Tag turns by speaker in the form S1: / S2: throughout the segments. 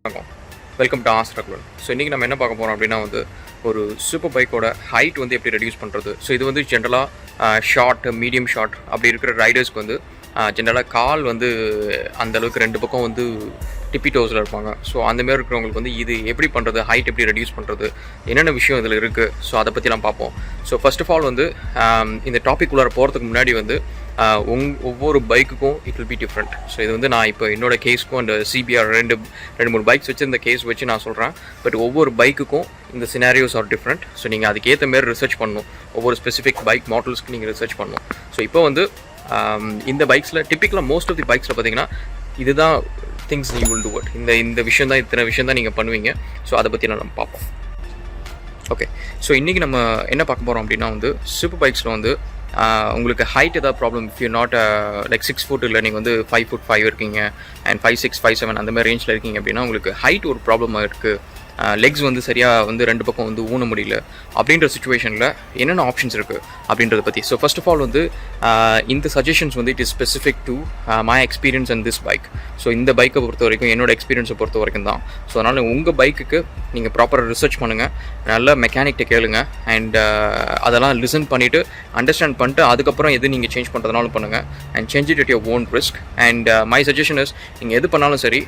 S1: வணக்கம், welcome to Raghulan. So இன்றைக்கி நம்ம என்ன பார்க்க போகிறோம் அப்படின்னா ஒரு சூப்பர் பைக்கோட ஹைட் எப்படி ரெடியூஸ் பண்ணுறது. ஸோ இது ஜென்ரலாக ஷார்ட், மீடியம் ஷார்ட் அப்படி இருக்கிற ரைடர்ஸ்க்கு ஜென்ரலாக கால் அந்தளவுக்கு ரெண்டு பக்கம் டிப்பி டோஸில் இருப்பாங்க. ஸோ அந்தமாரி இருக்கிறவங்களுக்கு இது எப்படி பண்ணுறது, ஹைட் எப்படி ரெடியூஸ் பண்ணுறது, என்னென்ன விஷயம் இதில் இருக்குது, ஸோ அதை பற்றிலாம் பார்ப்போம். ஸோ ஃபர்ஸ்ட் ஆஃப் ஆல் இந்த டாபிக் உள்ளார போகிறதுக்கு முன்னாடி ஒவ்வொரு பைக்குக்கும் it will be different. So இது நான் இப்போ என்னோட கேஸ்க்கும் அந்த சிபிஆர் ரெண்டு மூணு பைக்ஸ் வச்சு இந்த கேஸ் வச்சு நான் சொல்கிறேன். பட் ஒவ்வொரு பைக்குக்கும் இந்த சினாரியோஸ் ஆர் டிஃப்ரெண்ட். ஸோ நீங்கள் அதுக்கேற்ற மாரி ரிசர்ச் பண்ணணும். ஒவ்வொரு ஸ்பெசிஃபிக் பைக் மாடல்ஸ்க்கு நீங்கள் ரிசர்ச் பண்ணணும். ஸோ இப்போ இந்த பைக்ஸில் டிப்பிக்கலாக மோஸ்ட் ஆஃப் தி பைக்ஸில் பார்த்தீங்கன்னா இதுதான் things you will do it. இந்த விஷயம் தான், இத்தனை விஷயம் தான் நீங்கள் பண்ணுவீங்க. ஸோ அதை பற்றி நம்ம பார்ப்போம். ஓகே, ஸோ இன்றைக்கி நம்ம என்ன பார்க்க போகிறோம் அப்படின்னா சூப்பர் பைக்ஸில் உங்களுக்கு ஹைட் ஏதாவது problem, if you not like 6 foot இல்லை, நீங்கள் 5 foot 5 இருக்கீங்க அண்ட் 5'6", 5'7" அந்த மாதிரி ரேஞ்சில் இருக்கீங்க அப்படின்னா உங்களுக்கு ஹைட் ஒரு ப்ராப்ளமாக இருக்குது. லெக்ஸ் சரியாக ரெண்டு பக்கம் ஊன முடியல அப்படின்ற சுச்சுவேஷனில் என்னென்ன ஆப்ஷன்ஸ் இருக்குது அப்படின்றத பற்றி. ஸோ ஃபர்ஸ்ட் ஆஃப் ஆல் இந்த suggestions it is specific to my experience and this bike. So இந்த பைக்கை பொறுத்த வரைக்கும் என்னோட எக்ஸ்பீரியன்ஸை பொறுத்த வரைக்கும் தான். ஸோ அதனால் உங்கள் பைக்குக்கு நீங்கள் ப்ராப்பராக ரிசர்ச் பண்ணுங்கள், நல்ல மெக்கானிக்கிட்ட கேளுங்க அண்ட் அதெல்லாம் லிசன் பண்ணிவிட்டு அண்டர்ஸ்டாண்ட் பண்ணிட்டு அதுக்கப்புறம் எது நீங்கள் சேஞ்ச் பண்ணுறதுனாலும் பண்ணுங்கள் and change it at your own risk. And my suggestion is, நீங்கள் எது பண்ணாலும் சரி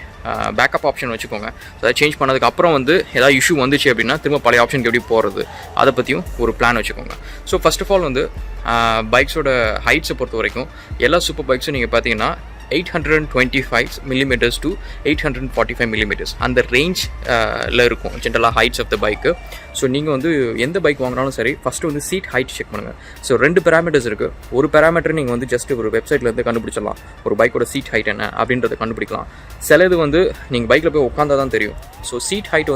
S1: பேக்கப் ஆப்ஷன் வச்சுக்கோங்க. அதை சேஞ்ச் பண்ணதுக்கப்புறம் ஏதாவது இஷ்யூ வந்துச்சு அப்படின்னா திரும்ப பழைய ஆப்ஷனுக்கு எப்படி போகிறது, அதை பற்றியும் ஒரு பிளான் வச்சுக்கோங்க. ஸோ ஃபர்ஸ்ட் ஆஃப் ஆல் பைக்ஸோட ஹைட்ஸை பொறுத்த வரைக்கும் எல்லா சூப்பர் பைக்ஸும் நீங்கள் பார்த்தீங்கன்னா 825 mm to 845 mm அந்த ரேஞ்சில் இருக்கும் ஜென்ரலாக heights of the bike. So நீங்கள் எந்த பைக் வாங்கினாலும் சரி ஃபஸ்ட்டு சீட் ஹைட் செக் பண்ணுங்கள். ஸோ 2 பேராமீட்டர்ஸ் இருக்குது. ஒரு பேராமீட்டர் நீங்கள் ஜஸ்ட் ஒரு வெப்சைட்லேருந்து கண்டுபிடிச்சிடலாம், ஒரு பைக்கோட சீட் ஹைட் என்ன அப்படின்றத கண்டுபிடிக்கலாம். சிலது நீங்கள் பைக்கில் போய் உட்காந்தா தான் தெரியும். ஸோ சீட் ஹைட்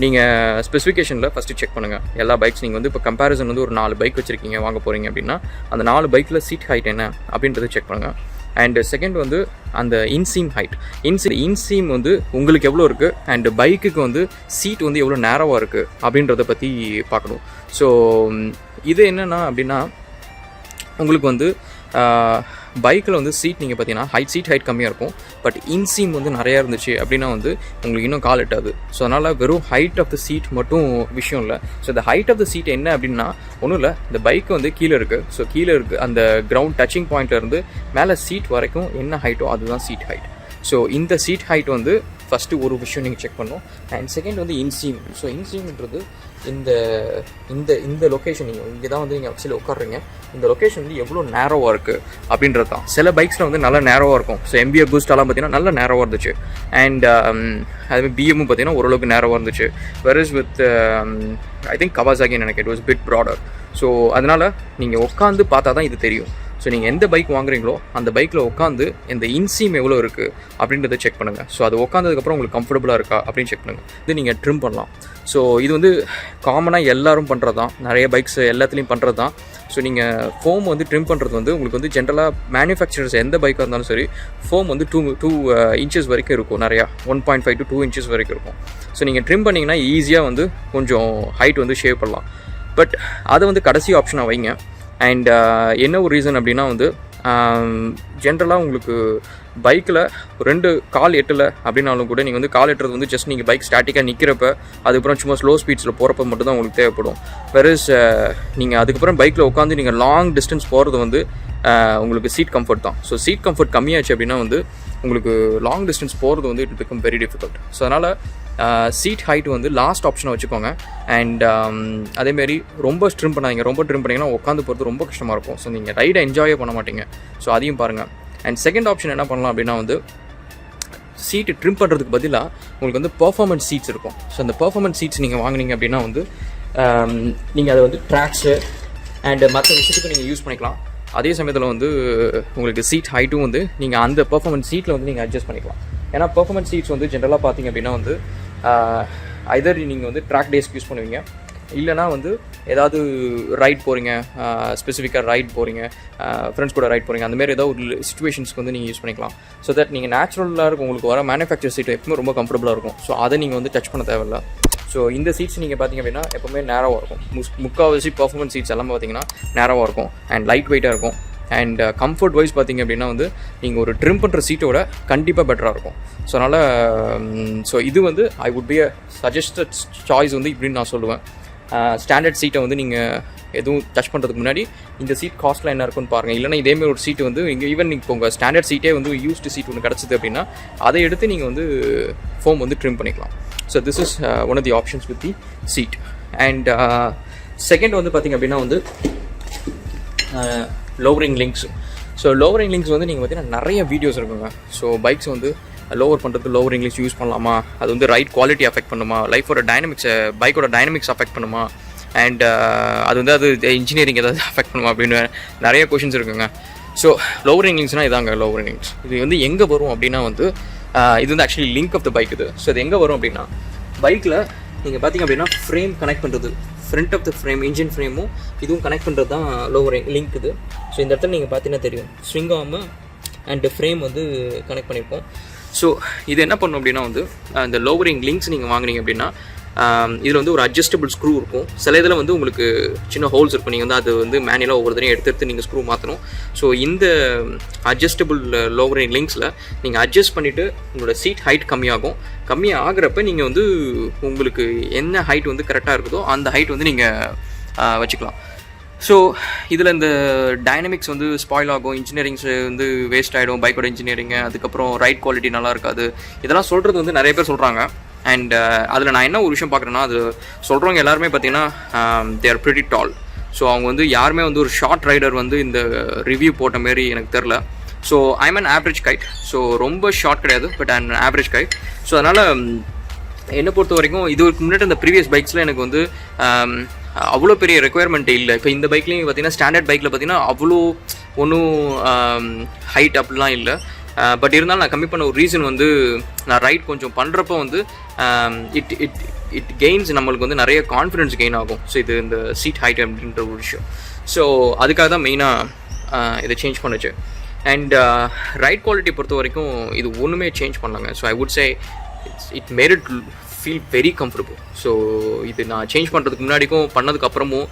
S1: நீங்கள் ஸ்பெசிஃபிகேஷனில் ஃபஸ்ட்டு செக் பண்ணுங்கள். எல்லா பைக்ஸ் நீங்கள் இப்போ கம்பேரிசன் ஒரு 4 பைக் வச்சுருக்கீங்க, வாங்க போகிறீங்க அப்படின்னா அந்த 4 பைக்கில் சீட் ஹைட் என்ன அப்படின்றத செக் பண்ணுங்கள். அண்ட் செகண்ட் அந்த இன்சீம் ஹைட், இன்சீம் உங்களுக்கு எவ்வளோ இருக்குது அண்ட் பைக்குக்கு சீட் எவ்வளோ நேரோவாக இருக்குது அப்படின்றத பற்றி பார்க்கணும். ஸோ இது என்னென்னா அப்படின்னா உங்களுக்கு பைக்கில் சீட் நீங்கள் பார்த்தீங்கன்னா சீட் ஹைட் கம்மியாக இருக்கும், பட் இன்சீம் நிறையா இருந்துச்சு அப்படின்னா உங்களுக்கு இன்னும் கால் எட்டாது. ஸோ அதனால் வெறும் ஹைட் ஆஃப் த சீட் மட்டும் விஷயம் இல்லை. ஸோ இந்த ஹைட் ஆஃப் த சீட் என்ன அப்படின்னா ஒன்றும் இல்லை, இந்த பைக்கு கீழே இருக்குது. ஸோ கீழே இருக்குது அந்த கிரவுண்ட் டச்சிங் பாயிண்ட்லேருந்து மேலே சீட் வரைக்கும் என்ன ஹைட்டோ அதுதான் சீட் ஹைட். ஸோ இந்த சீட் ஹைட் ஃபஸ்ட்டு ஒரு விஷயம் நீங்கள் செக் பண்ணணும். And second inseam. ஸோ இன்சீம்ன்றது இந்த இந்த இந்த லொக்கேஷன், நீங்கள் இங்கே தான் நீங்கள் ஆக்சுவலி உட்காடுறீங்க, இந்த லொக்கேஷன் எவ்வளோ நேரோவாக இருக்குது அப்படின்றது தான். சில பைக்ஸில் நல்லா நேரோவாக இருக்கும். ஸோ எம்பிஆர் பூஸ்டெல்லாம் பார்த்தீங்கன்னா நல்லா நேரோவாக இருந்துச்சு. அண்ட் அதுமாதிரி பிஎம்மும் பார்த்தீங்கன்னா ஓரளவுக்கு நேரோவாக இருந்துச்சு. வெரஸ் வித் ஐ திங்க் கவாசாகின்னு நினைக்கிறேன், it was bit broader. So அதனால் நீங்கள் உட்காந்து பார்த்தா தான் இது தெரியும். ஸோ நீங்கள் எந்த பைக் வாங்குறீங்களோ அந்த பைக்கில் உட்காந்து இந்த இன்சீம் எவ்வளோ இருக்குது அப்படின்றத செக் பண்ணுங்கள். ஸோ அது உட்காந்ததுக்கப்புறம் உங்களுக்கு கம்ஃபர்டபுளாக இருக்கா அப்படின்னு செக் பண்ணுங்கள். இது நீங்கள் ட்ரிம் பண்ணலாம். ஸோ இது காமனாக எல்லோரும் பண்ணுறது தான், நிறைய பைக்ஸ் எல்லாத்துலேயும் பண்ணுறது தான். ஸோ நீங்கள் ஃபோம் ட்ரிம் பண்ணுறது உங்களுக்கு ஜென்ரலாக மேனுஃபேக்சரர்ஸ் எந்த பைக்காக இருந்தாலும் சரி ஃபோம் 2 inches வரைக்கும் இருக்கும். நிறையா 1.5 to 2 inches வரைக்கும் இருக்கும். ஸோ நீங்கள் ட்ரிம் பண்ணிங்கன்னா ஈஸியாக கொஞ்சம் ஹைட் ஷேவ் பண்ணலாம். பட் அதை கடைசி ஆப்ஷனாக வைங்க. அண்ட் என்ன ஒரு ரீசன் அப்படின்னா ஜென்ரலாக உங்களுக்கு பைக்கில் 2 கால் எட்டலை அப்படின்னாலும் கூட நீங்கள் கால் எட்டுறது ஜஸ்ட் நீங்கள் பைக் ஸ்டாட்டிக்காக நிற்கிறப்ப, அதுக்கப்புறம் சும்மா ஸ்லோ ஸ்பீட்ஸில் போகிறப்ப மட்டும் தான் உங்களுக்கு தேவைப்படும். வெரஸ் நீங்கள் அதுக்கப்புறம் பைக்கில் உட்காந்து நீங்கள் லாங் டிஸ்டன்ஸ் போகிறது உங்களுக்கு சீட் கம்ஃபர்ட் தான். ஸோ சீட் கம்ஃபர்ட் கம்மியாச்சு அப்படின்னா உங்களுக்கு லாங் டிஸ்டன்ஸ் போகிறது it become very difficult. So அதனால் சீட் ஹைட் லாஸ்ட் ஆப்ஷனை வச்சுக்கோங்க. அண்ட் அதேமாரி ரொம்ப ட்ரிம் பண்ணாதீங்க. ரொம்ப ட்ரிம் பண்ணிங்கன்னா உட்காந்து போகிறது ரொம்ப கஷ்டமாக இருக்கும். ஸோ நீங்கள் ரைடை என்ஜாயே பண்ண மாட்டீங்க. ஸோ அதையும் பாருங்கள். அண்ட் செகண்ட் ஆப்ஷன் என்ன பண்ணலாம் அப்படின்னா சீட்டு ட்ரிம் பண்ணுறதுக்கு பதிலாக உங்களுக்கு பெர்ஃபார்மன்ஸ் சீட்ஸ் இருக்கும். ஸோ அந்த பெர்ஃபார்மன்ஸ் சீட்ஸ் நீங்கள் வாங்கினீங்க அப்படின்னா நீங்கள் அதை ட்ராக்ஸு அண்ட் மற்ற விஷயத்துக்கு நீங்கள் யூஸ் பண்ணிக்கலாம். அதே சமயத்தில் உங்களுக்கு சீட் ஹைட்டும் நீங்கள் அந்த பெர்ஃபார்மன்ஸ் சீட்டில் நீங்கள் அட்ஜஸ்ட் பண்ணிக்கலாம். ஏன்னா பெர்ஃபார்மன்ஸ் சீட்ஸ் ஜென்ரலாக பார்த்தீங்க அப்படின்னா ஐதர் நீங்கள் ட்ராக் டேஸ்க்கு யூஸ் பண்ணுவீங்க, இல்லைனா ஏதாவது ரைட் போகிறீங்க, ஸ்பெசிஃபிக்காக ரைட் போகிறீங்க, ஃப்ரெண்ட்ஸ் கூட ரைட் போகிறீங்க, அந்தமாரி ஏதாவது ஒரு சுச்சுவேஷன்ஸ்க்கு நீங்கள் யூஸ் பண்ணிக்கலாம். ஸோ தட் நீங்கள் நேச்சுரலாக இருக்கும் உங்களுக்கு வர மேனுஃபேக்சர் சீட் எப்பவுமே ரொம்ப கம்ஃபர்டபுளாக இருக்கும். ஸோ அதை நீங்கள் டச் பண்ண தேவையில்லை. ஸோ இந்த சீட்ஸ் நீங்கள் பார்த்தீங்க அப்படின்னா எப்போவுமே நேரோவாக இருக்கும். முக்கால்வாசி பர்ஃபார்மன்ஸ் சீட்ஸ் எல்லாமே பார்த்தீங்கன்னா நேரோவாக இருக்கும் அண்ட் லைட் வெயிட்டாக இருக்கும். அண்ட் கம்ஃபர்ட் வைஸ் பார்த்திங்க அப்படின்னா வந்து நீங்கள் ஒரு ட்ரிம் பண்ணுற சீட்டோட கண்டிப்பாக பெட்டராக இருக்கும். ஸோ அதனால் இது வந்து I would be a suggested choice வந்து இப்படின்னு நான் சொல்லுவேன். ஸ்டாண்டர்ட் சீட்டை வந்து நீங்கள் எதுவும் டச் பண்ணுறதுக்கு முன்னாடி இந்த சீட் காஸ்ட்லாம் என்ன இருக்குன்னு பாருங்கள். இல்லைனா இதேமாதிரி ஒரு சீட்டு வந்து இங்கே ஈவன் நீங்கள் உங்கள் ஸ்டாண்டர்ட் சீட்டே வந்து யூஸ்டு சீட் ஒன்று கிடச்சிது அப்படின்னா அதை எடுத்து நீங்கள் வந்து ஃபோம் வந்து ட்ரிம் பண்ணிக்கலாம். So this is one of the options with the seat. And second வந்து பார்த்திங்க அப்படின்னா வந்து lowering links. So lowering links வந்து நீங்கள் பார்த்தீங்கன்னா நிறைய வீடியோஸ் இருக்குங்க. ஸோ பைக்ஸ் வந்து லோவர் பண்ணுறது லோவரிங் லிங்க்ஸ் யூஸ் பண்ணலாமா, அது வந்து ரைட் குவாலிட்டி அஃபெக்ட் பண்ணுமா, லைஃபோட டைனமிக்ஸை பைக்கோட டைனமிக்ஸ் அஃபெக்ட் பண்ணுமா, அண்ட் அது வந்து அது இன்ஜினியரிங் ஏதாவது அஃபெக்ட் பண்ணுமா அப்படின்னு நிறைய கொஷின்ஸ் இருக்குங்க. ஸோ லோவரிங் லிங்க்ஸ்னால் இதாங்க லோவரிங் லிங்க்ஸ். இது வந்து எங்கே வரும் அப்படின்னா வந்து இது வந்து actually link of the bike இது. ஸோ இது எங்கே வரும் அப்படின்னா பைக்கில் நீங்கள் பார்த்தீங்க அப்படின்னா ஃப்ரேம் கனெக்ட் பண்ணுறது, front of the frame engine ஃப்ரேமும் இதுவும் கனெக்ட் பண்ணுறது தான் லோவரிங் லிங்க் இது. ஸோ இந்த இடத்துல நீங்கள் பார்த்தீங்கன்னா தெரியும் ஸ்விங் ஆகாமல் அண்ட் ஃப்ரேம் வந்து கனெக்ட் பண்ணியிருப்போம். ஸோ இது என்ன பண்ணும் அப்படின்னா வந்து இந்த லோவரிங் லிங்க்ஸ் நீங்கள் வாங்கினீங்க அப்படின்னா இதில் வந்து ஒரு அட்ஜஸ்டபிள் ஸ்க்ரூ இருக்கும். சில இதில் வந்து உங்களுக்கு சின்ன ஹோல்ஸ் இருக்கும், நீங்கள் வந்து அது வந்து மேனுவலாக ஒவ்வொரு தடையும் எடுத்து நீங்கள் ஸ்க்ரூ மாற்றணும். ஸோ இந்த அட்ஜஸ்டபிள் லோவரிங் லிங்க்ஸில் நீங்கள் அட்ஜஸ்ட் பண்ணிவிட்டு உங்களோட சீட் ஹைட் கம்மியாகிறப்ப நீங்கள் வந்து உங்களுக்கு என்ன ஹைட் வந்து கரெக்டாக இருக்குதோ அந்த ஹைட் வந்து நீங்கள் வச்சுக்கலாம். ஸோ இதில் இந்த டைனமிக்ஸ் வந்து ஸ்பாயில் ஆகும், இன்ஜினியரிங்ஸ் வந்து வேஸ்ட் ஆகிடும் பைக்கோட இன்ஜினியரிங்கு, அதுக்கப்புறம் ரைட் குவாலிட்டி நல்லா இருக்காது, இதெல்லாம் சொல்கிறது வந்து நிறைய பேர் சொல்கிறாங்க. அண்ட் அதில் நான் என்ன ஒரு விஷயம் பார்க்குறேன்னா, அது சொல்கிறவங்க எல்லாருமே பார்த்தீங்கன்னா they are pretty tall. So அவங்க வந்து யாருமே வந்து ஒரு ஷார்ட் ரைடர் வந்து இந்த ரிவ்யூ போட்ட மாரி எனக்கு தெரில. So I'm an average guide. So ரொம்ப ஷார்ட் கிடையாது, but I'm an average guide. So அதனால் என்னை பொறுத்த வரைக்கும் இதுக்கு முன்னாடி இந்த ப்ரீவியஸ் பைக்ஸில் எனக்கு வந்து அவ்வளோ பெரிய ரெக்குயர்மெண்ட் இல்லை. இப்போ இந்த பைக்லேயும் பார்த்தீங்கன்னா ஸ்டாண்டர்ட் பைக்கில் பார்த்தீங்கன்னா அவ்வளோ ஒன்றும் ஹைட் அப்படிலாம் இல்லை. பட் இருந்தாலும் நான் கம்மி பண்ண ஒரு ரீசன் வந்து நான் ரைட் கொஞ்சம் பண்ணுறப்போ வந்து இட் கெயின்ஸ், நம்மளுக்கு வந்து நிறைய கான்ஃபிடென்ஸ் கெயின் ஆகும். ஸோ இது இந்த சீட் ஹைட் அப்படின்ற ஒரு விஷயம். ஸோ அதுக்காக தான் மெயினாக இதை சேஞ்ச் பண்ணுச்சு. அண்ட் ரைட் குவாலிட்டி பொறுத்த வரைக்கும் இது ஒன்றுமே சேஞ்ச் பண்ணாங்க. So I would say it made it feel very comfortable. So இது நான் சேஞ்ச் பண்ணுறதுக்கு முன்னாடிக்கும் பண்ணதுக்கப்புறமும்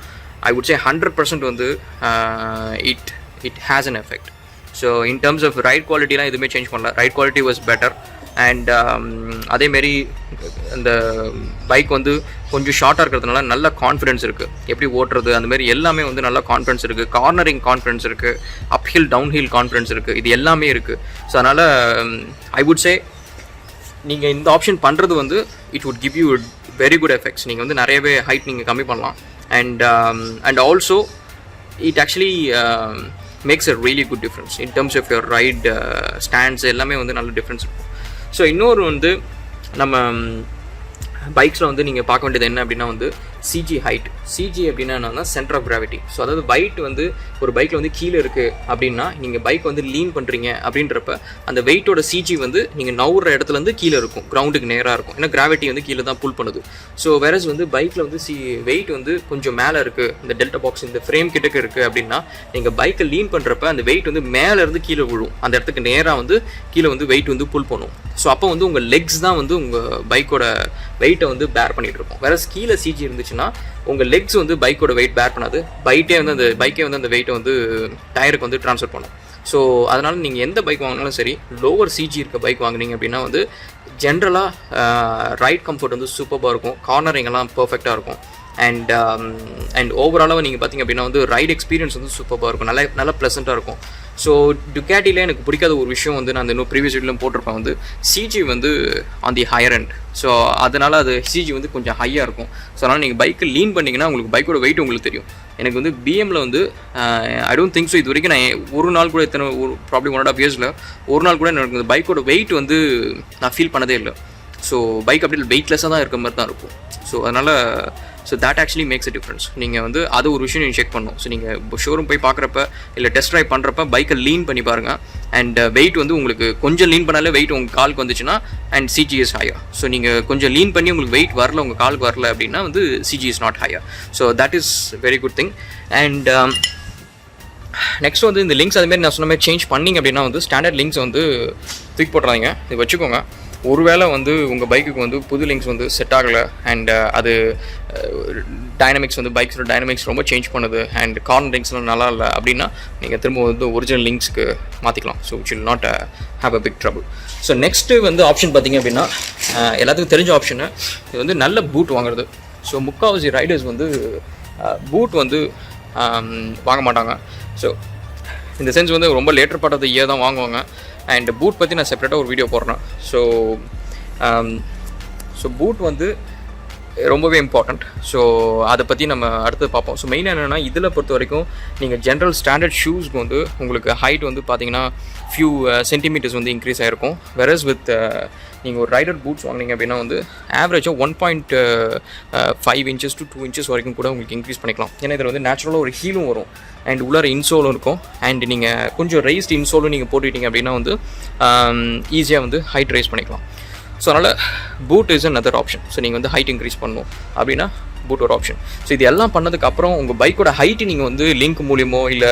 S1: ஐ வுட் சே 100% வந்து it has an effect. So in terms of ride குவாலிட்டிலாம் எதுவுமே சேஞ்ச் பண்ணல. Ride quality was better. And அதேமாரி அந்த பைக் வந்து கொஞ்சம் ஷார்ட்டாக இருக்கிறதுனால நல்ல கான்ஃபிடென்ஸ் இருக்குது, எப்படி ஓட்டுறது அந்தமாரி எல்லாமே வந்து நல்ல கான்ஃபிடென்ஸ் இருக்குது. கார்னரிங் கான்ஃபிடென்ஸ் இருக்குது, அப்ஹில் டவுன்ஹில் கான்ஃபிடென்ஸ் இருக்குது, இது எல்லாமே இருக்குது. ஸோ அதனால் ஐ வுட் சே நீங்கள் இந்த ஆப்ஷன் பண்ணுறது வந்து it would give you very good effects. நீங்கள் வந்து நிறையவே ஹைட் நீங்கள் கம்மி பண்ணலாம். And also it actually makes a really good difference in terms of your ride stands எல்லாமே வந்து நல்ல டிஃப்ரென்ஸ் இருக்கும். ஸோ இன்னொரு வந்து நம்ம பைக்ஸில் வந்து நீங்கள் பார்க்க வேண்டியது என்ன அப்படின்னா வந்து சிஜி ஹைட். சிஜி அப்படின்னா என்னன்னா சென்டர் ஆஃப் கிராவிட்டி. ஸோ அதாவது வெயிட் வந்து ஒரு பைக்கில் வந்து கீழே இருக்குது அப்படின்னா நீங்கள் பைக் வந்து லீன் பண்ணுறீங்க அப்படின்றப்ப அந்த வெயிட்டோட சிஜி வந்து நீங்கள் நவுற இடத்துலேருந்து கீழே இருக்கும், கிரவுண்டுக்கு நேராக இருக்கும். ஏன்னா கிராவிட்டி வந்து கீழே தான் புல் பண்ணுது. ஸோ வேறஸ் வந்து பைக்கில் வந்து வெயிட் வந்து கொஞ்சம் மேலே இருக்குது, இந்த டெல்டா பாக்ஸ் இந்த ஃப்ரேம் கிட்டக்கு இருக்குது அப்படின்னா நீங்கள் பைக்கை லீன் பண்ணுறப்ப அந்த வெயிட் வந்து மேலேருந்து கீழே விழும், அந்த இடத்துக்கு நேராக வந்து கீழே வந்து வெயிட் வந்து புல் பண்ணும். ஸோ அப்போ வந்து உங்கள் லெக்ஸ் தான் வந்து உங்கள் பைக்கோட வெயிட்டை வந்து பேர் பண்ணிகிட்டு இருக்கும். வேறஸ் கீழே சிஜி இருந்துச்சுன்னா உங்கள் லெக்ஸ் வந்து பைக்கோட வெயிட் பேர் பண்ணாது, பைக்கே வந்து அந்த வெயிட்டை வந்து டயருக்கு வந்து ட்ரான்ஸ்ஃபர் பண்ணும். ஸோ அதனால் நீங்கள் எந்த பைக் வாங்கினாலும் சரி, லோவர் சிஜி இருக்க பைக் வாங்கினீங்க அப்படின்னா வந்து ஜென்ரலாக ரைட் கம்ஃபர்ட் வந்து சூப்பராக இருக்கும், கார்னரிங் எல்லாம் பர்ஃபெக்டாக இருக்கும். அண்ட் ஓவராலாக நீங்கள் பார்த்தீங்க அப்படின்னா வந்து ரைட் எக்ஸ்பீரியன்ஸ் வந்து சூப்பராக இருக்கும், நல்லா ப்ளசண்ட்டாக இருக்கும். ஸோ டுக்காட்டியில் எனக்கு பிடிக்காத ஒரு விஷயம் வந்து நான் அந்த இன்னும் ப்ரீவியஸ் வீடியோவில் போட்டிருப்பேன் வந்து சிஜி வந்து on the higher end. So அதனால் அது சிஜி வந்து கொஞ்சம் ஹையாக இருக்கும். ஸோ அதனால் நீங்கள் பைக்கு லீன் பண்ணிங்கன்னா உங்களுக்கு பைக்கோட வெயிட் உங்களுக்கு தெரியும். எனக்கு வந்து பிஎம்மில் வந்து ஐ டோன்ட் திங்க் ஸோ இது வரைக்கும் நான் ஒரு நாள் கூட ப்ராப்ளம் 1.5 இயர்ஸில் ஒரு நாள் கூட எனக்கு இந்த பைக்கோட வெயிட் வந்து நான் ஃபீல் பண்ணதே இல்லை. ஸோ பைக் அப்படி வெயிட்லெஸ்ஸாக தான் இருக்க மாதிரி தான் இருக்கும். ஸோ அதனால் that actually makes a difference. நீங்கள் வந்து அது ஒரு விஷயம் நீங்கள் செக் பண்ணணும். ஸோ நீங்கள் ஷோரூம் போய் பார்க்குறப்ப இல்லை டெஸ்ட் ட்ரைவ் பண்ணுறப்ப பைக்கை லீன் பண்ணி பாருங்கள். அண்ட் வெயிட் வந்து உங்களுக்கு கொஞ்சம் லீன் பண்ணாலே வெயிட் உங்கள் காலுக்கு வந்துச்சுன்னா and CG is higher. So நீங்கள் கொஞ்சம் லீன் பண்ணி உங்களுக்கு வெயிட் வரல, உங்கள் காலுக்கு வரல அப்படின்னா வந்து CG is not higher. So that is very good thing. And next வந்து இந்த லிங்க்ஸ் அதுமாரி நான் சொன்ன மாதிரி சேஞ்ச் பண்ணிங்க அப்படின்னா வந்து ஸ்டாண்டர்ட் லிங்க்ஸ் வந்து தூக்கி போட்டுறாங்க, இது வச்சுக்கோங்க. ஒருவேளை வந்து உங்கள் பைக்குக்கு வந்து புது லிங்க்ஸ் வந்து செட் ஆகலை அண்ட் அது டைனமிக்ஸ் வந்து பைக்ஸோட டைனமிக்ஸ் ரொம்ப சேஞ்ச் பண்ணுது அண்ட் கார்னர் லிங்க்ஸ்லாம் நல்லா இல்லை அப்படின்னா நீங்கள் திரும்ப வந்து ஒரிஜினல் லிங்க்ஸ்க்கு மாற்றிக்கலாம். So it will not have a big trouble. So next வந்து ஆப்ஷன் பார்த்திங்க அப்படின்னா எல்லாத்துக்கும் தெரிஞ்ச ஆப்ஷனு இது வந்து நல்ல பூட் வாங்குறது. ஸோ முக்கால்வாசி ரைடர்ஸ் வந்து பூட் வந்து வாங்க மாட்டாங்க. ஸோ இந்த சென்ஸ் வந்து ரொம்ப later part of the year தான் வாங்குவாங்க. அண்ட் பூட் பற்றி நான் செப்பரேட்டாக ஒரு வீடியோ போடுறேன். ஸோ பூட் வந்து ரொம்பவே இம்பார்ட்டண்ட். ஸோ அதை பற்றி நம்ம அடுத்து பார்ப்போம். ஸோ மெயினாக என்னென்னா இதில் பொறுத்த வரைக்கும் நீங்கள் ஜென்ரல் ஸ்டாண்டர்ட் ஷூஸ்க்கு வந்து உங்களுக்கு ஹைட் வந்து பார்த்தீங்கன்னா ஃபியூ சென்டிமீட்டர்ஸ் வந்து இன்க்ரீஸ் ஆகிருக்கும். வெரஸ் வித் நீங்கள் ஒரு ரைடர் பூட்ஸ் வாங்கினீங்க அப்படின்னா வந்து ஆவரேஜாக 1.5 inches to 2 inches வரைக்கும் கூட உங்களுக்கு இன்க்ரீஸ் பண்ணிக்கலாம். ஏன்னா இதில் வந்து நேச்சுரலாக ஒரு ஹீலும் வரும் அண்ட் உள்ளார இன்சோலும் இருக்கும். அண்ட் நீங்கள் கொஞ்சம் ரைஸ்ட் இன்சோலும் நீங்கள் போட்டுக்கிட்டீங்க அப்படின்னா வந்து ஈஸியாக வந்து ஹைட் ரைஸ் பண்ணிக்கலாம். ஸோ அதனால் boot is another option. So நீங்கள் வந்து ஹைட் இன்க்ரீஸ் பண்ணணும் அப்படின்னா பூட் ஒரு ஆப்ஷன். ஸோ இது எல்லாம் பண்ணதுக்கப்புறம் உங்கள் பைக்கோட ஹைட்டு நீங்கள் வந்து லிங்க் மூலியமோ இல்லை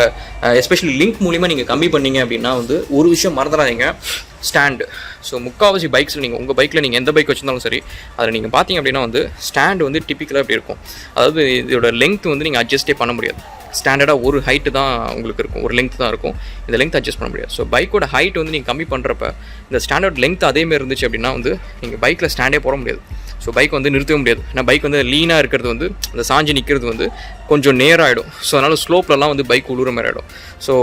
S1: எஸ்பெஷலி லிங்க் மூலியமாக நீங்கள் கம்மி பண்ணீங்க அப்படின்னா வந்து ஒரு விஷயம் மறந்துடாதீங்க, ஸ்டாண்டு. ஸோ முக்கால்வாசி பைக்ஸில் நீங்கள் உங்கள் பைக்கில் நீங்கள் எந்த பைக் வச்சுருந்தாலும் சரி அதில் நீங்கள் பார்த்தீங்க அப்படின்னா வந்து ஸ்டாண்டு வந்து டிப்பிக்கலாக எப்படி இருக்கும், அதாவது இதோட லெங்க் வந்து நீங்கள் அட்ஜஸ்டே பண்ண முடியாது. ஸ்டாண்டர்டாக ஒரு ஹைட்டு தான் உங்களுக்கு இருக்கும், ஒரு லெங்க் தான் இருக்கும். இந்த லெங்க் அட்ஜஸ்ட் பண்ண முடியாது. ஸோ பைக்கோட ஹைட் வந்து நீங்கள் கம்மி பண்ணுறப்ப இந்த ஸ்டாண்டர்ட் லெங்க் அதேமாதிரி இருந்துச்சு அப்படின்னா வந்து நீங்கள் பைக்கில் ஸ்டாண்டே போட முடியாது. ஸோ பைக் வந்து நிறுத்தவே முடியாது. ஏன்னா பைக் வந்து லீனாக இருக்கிறது வந்து அந்த சாஞ்சி நிற்கிறது வந்து கொஞ்சம் நேராகிடும். ஸோ அதனால் ஸ்லோப்லலாம் வந்து பைக் உழுற மாதிரி ஆகிடும். ஸோ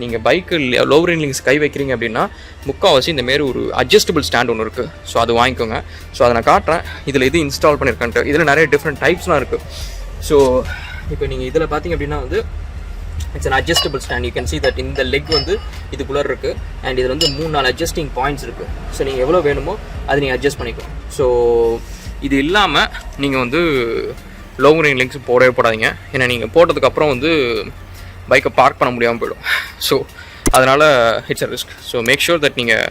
S1: நீங்கள் பைக்கு லோவரிங் லிங்க்ஸ் கை வைக்கிறீங்க அப்படின்னா முக்கால்வாசி இந்தமாரி ஒரு அட்ஜஸ்டபிள் ஸ்டாண்ட் ஒன்று இருக்குது. ஸோ அது வாங்கிக்கோங்க. ஸோ அதை நான் காட்டுறேன் இதில் இது இன்ஸ்டால் பண்ணியிருக்கேன்ட்டு. இதில் நிறைய டிஃப்ரெண்ட் டைப்ஸ்லாம் இருக்குது. ஸோ இப்போ நீங்கள் இதில் பார்த்தீங்க அப்படின்னா வந்து it's an adjustable stand. You can see that இந்த லெக் வந்து இதுக்குள்ளே இருக்குது அண்ட் இதில் வந்து 3-4 அட்ஜஸ்டிங் பாயிண்ட்ஸ் இருக்குது. ஸோ நீங்கள் எவ்வளோ வேணுமோ அதை நீங்கள் அட்ஜஸ்ட் பண்ணிக்கலாம். ஸோ இது இல்லாமல் நீங்கள் வந்து லோவரிங் லிங்க்ஸ் போடவே போடாதீங்க. ஏன்னா நீங்கள் போட்டதுக்கப்புறம் வந்து பைக்கை பார்க் பண்ண முடியாமல் போயிடும். ஸோ அதனால் it's a risk. So make sure that நீங்கள்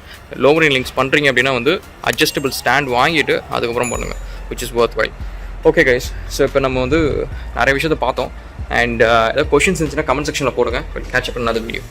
S1: லோவரிங் லிங்க்ஸ் பண்ணுறீங்க அப்படின்னா வந்து அட்ஜஸ்டபிள் ஸ்டாண்ட் வாங்கிட்டு அதுக்கப்புறம் பண்ணுங்கள், which is worthwhile. Okay guys, so இப்போ நம்ம வந்து நிறைய விஷயத்தை பார்த்தோம். அண்ட் ஏதாவது கொஷின்ஸ் இருந்துச்சுன்னா கமெண்ட் செக்ஷனில் போடுங்க. கேட்ச் அப் பண்ணாத வீடியோ.